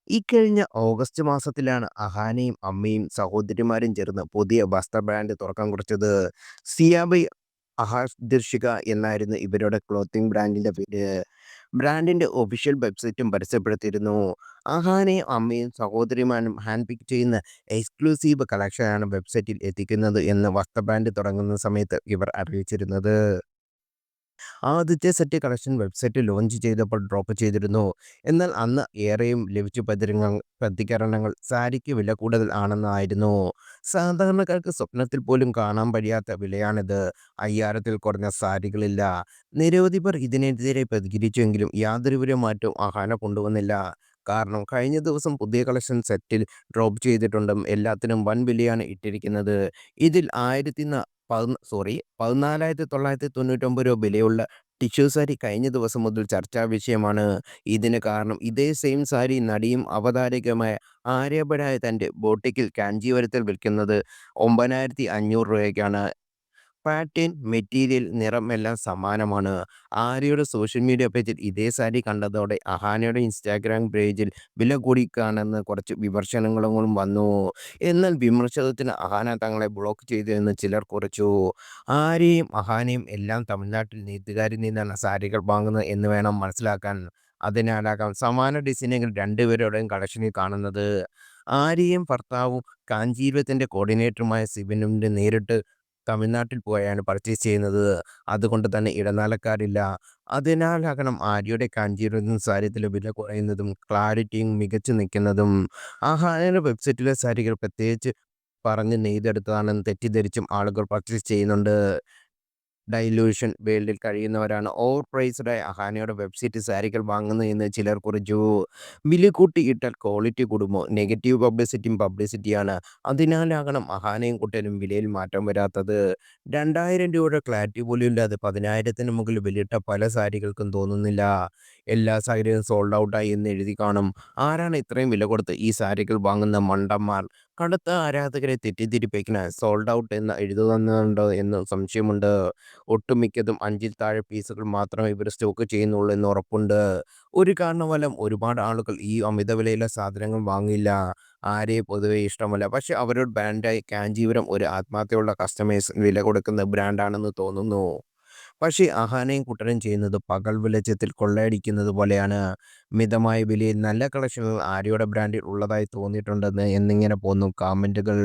ഇക്കഴിഞ്ഞ ഓഗസ്റ്റ് മാസത്തിലാണ് അഹാനയും അമ്മയും സഹോദരിമാരും ചേർന്ന് പുതിയ വസ്ത്ര ബ്രാൻഡ് തുടക്കം കുറിച്ചത്. സിയാബൈ അഹാദർശിക എന്നായിരുന്നു ഇവരുടെ ക്ലോത്തിങ് ബ്രാൻഡിന്റെ പേര്. ബ്രാൻഡിന്റെ ഒഫീഷ്യൽ വെബ്സൈറ്റും പരസ്യപ്പെടുത്തിയിരുന്നു. അഹാനയും അമ്മയും സഹോദരിമാരും ഹാൻഡ് പിക്ക് ചെയ്യുന്ന എക്സ്ക്ലൂസീവ് കളക്ഷനാണ് വെബ്സൈറ്റിൽ എത്തിക്കുന്നത് എന്ന് വസ്ത്ര ബ്രാൻഡ് തുടങ്ങുന്ന സമയത്ത് ഇവർ അറിയിച്ചിരുന്നത്. ആദ്യത്തെ സെറ്റ് കളക്ഷൻ വെബ്സൈറ്റ് ലോഞ്ച് ചെയ്തപ്പോൾ ഡ്രോപ്പ് ചെയ്തിരുന്നു. എന്നാൽ അന്ന് ഏറെയും ലഭിച്ച പ്രതികരണങ്ങൾ സാരിക്ക് വില കൂടുതൽ ആണെന്നായിരുന്നു. സാധാരണക്കാർക്ക് സ്വപ്നത്തിൽ പോലും കാണാൻ കഴിയാത്ത വിലയാണിത്. 5000-ൽ കുറഞ്ഞ സാരികളില്ല. നിരവധി പേർ ഇതിനെതിരെ പ്രതികരിച്ചുവെങ്കിലും യാതൊരുവിധ മാറ്റവും അഹാന കൊണ്ടുവന്നില്ല. കാരണം കഴിഞ്ഞ ദിവസം പുതിയ കളക്ഷൻ സെറ്റിൽ ഡ്രോപ്പ് ചെയ്തിട്ടുണ്ടും എല്ലാത്തിനും വൻ വിലയാണ് ഇട്ടിരിക്കുന്നത്. ഇതിൽ 14,999 രൂപ വിലയുള്ള ടിഷ്യൂ സാരി കഴിഞ്ഞ ദിവസം മുതൽ ചർച്ചാ വിഷയമാണ്. ഇതിന് കാരണം ഇതേ സെയിം സാരി നടിയും അവതാരകയുമായ ആര്യഭടായ തന്റെ ബോട്ടിക്കിൽ കാഞ്ചീപുരത്തിൽ വിൽക്കുന്നത് 9,500 രൂപയ്ക്കാണ്. പാറ്റേൺ, മെറ്റീരിയൽ, നിറം എല്ലാം സമാനമാണ്. ആര്യയുടെ സോഷ്യൽ മീഡിയ പേജിൽ ഇതേ സാരി കണ്ടതോടെ അഹാനയുടെ ഇൻസ്റ്റാഗ്രാം പേജിൽ വില കൂടിക്കാണെന്ന് കുറച്ച് വിമർശനങ്ങളും വന്നു. എന്നാൽ വിമർശനത്തിന് അഹാന തങ്ങളെ ബ്ലോക്ക് ചെയ്തു എന്ന് ചിലർ കുറിച്ചു. ആര്യയും അഹാനയും എല്ലാം തമിഴ്നാട്ടിൽ നെയ്ത്തുകാരിൽ നിന്നാണ് സാരികൾ വാങ്ങുന്നത് എന്ന് വേണം മനസ്സിലാക്കാൻ. അതിനാലാകാം സമാന ഡിസൈനുകൾ രണ്ടുപേരുടെയും കളക്ഷനിൽ കാണുന്നത്. ആര്യയും ഭർത്താവും കാഞ്ചീപുരത്തിന്റെ കോർഡിനേറ്ററുമായ സിബിനുവിന്റെ നേരിട്ട് തമിഴ്നാട്ടിൽ പോയാണ് പർച്ചേസ് ചെയ്യുന്നത്. അതുകൊണ്ട് തന്നെ ഇടനിലക്കാരില്ല. അതിനാലാകണം ആര്യയുടെ കാഞ്ചീപുരം സാരിത്തിലെ വില കുറയുന്നതും ക്ലാരിറ്റിയും മികച്ചു നിൽക്കുന്നതും. ആഹാരയുടെ വെബ്സൈറ്റിലെ സാരികൾ പ്രത്യേകിച്ച് പറഞ്ഞ് നെയ്തെടുത്തതാണെന്ന് തെറ്റിദ്ധരിച്ചും ആളുകൾ പർച്ചേസ് ചെയ്യുന്നുണ്ട്. ഡൈലൂഷൻ വേൾഡിൽ കഴിയുന്നവരാണ് ഓവർ പ്രൈസ്ഡായ അഹാനയുടെ വെബ്സൈറ്റ് സാരികൾ വാങ്ങുന്നതെന്ന് ചിലർ കുറിച്ചു. വില കൂട്ടി ഇട്ടാൽ ക്വാളിറ്റി കൂടുമോ? നെഗറ്റീവ് പബ്ലിസിറ്റിയും പബ്ലിസിറ്റിയാണ്. അതിനാലാകണം അഹാനയും കുട്ടനും വിലയിൽ മാറ്റം വരാത്തത്. 2000 രൂപയുടെ ക്ലാരിറ്റി പോലും ഇല്ലാതെ 10,000-ന് മുകളിൽ വിലയിട്ട പല സാരികൾക്കും തോന്നുന്നില്ല. എല്ലാ സാരിയും സോൾഡ് ഔട്ടായി എന്ന് എഴുതി കാണും. ആരാണ് ഇത്രയും വില കൊടുത്ത് ഈ സാരികൾ വാങ്ങുന്ന മണ്ടന്മാർ? കടുത്ത ആരാധകരെ തെറ്റിദ്ധരിപ്പിക്കാൻ സോൾഡ് ഔട്ട് എന്ന് എഴുതുന്നുണ്ടോ എന്ന് സംശയമുണ്ട്. ഒട്ടുമിക്കതും 5-ൽ താഴെ പീസുകൾ മാത്രമേ ഇവർ സ്റ്റോക്ക് ചെയ്യുന്നുള്ളൂ എന്ന് ഉറപ്പുണ്ട്. ഒരു കാരണവശാലും ഒരുപാട് ആളുകൾ ഈ അമിതവിലയിലെ സാധനങ്ങൾ വാങ്ങില്ല. ആര്യയെ പൊതുവെ ഇഷ്ടമല്ല. പക്ഷേ അവരുടെ ബ്രാൻഡായ കാഞ്ചീപുരം ഒരു ആത്മാർത്ഥതയുള്ള കസ്റ്റമേഴ്സ് വില കൊടുക്കുന്ന ബ്രാൻഡാണെന്ന് തോന്നുന്നു. പക്ഷേ അഹാനയും കുട്ടനും ചെയ്യുന്നത് പകൽ വെളിച്ചത്തിൽ കൊള്ളയടിക്കുന്നത് പോലെയാണ്. മിതമായ വിലയിൽ നല്ല കളക്ഷനുകൾ ആര്യയുടെ ബ്രാൻഡിൽ ഉള്ളതായി തോന്നിയിട്ടുണ്ടെന്ന് എന്നിങ്ങനെ പോന്നു കമന്റുകൾ.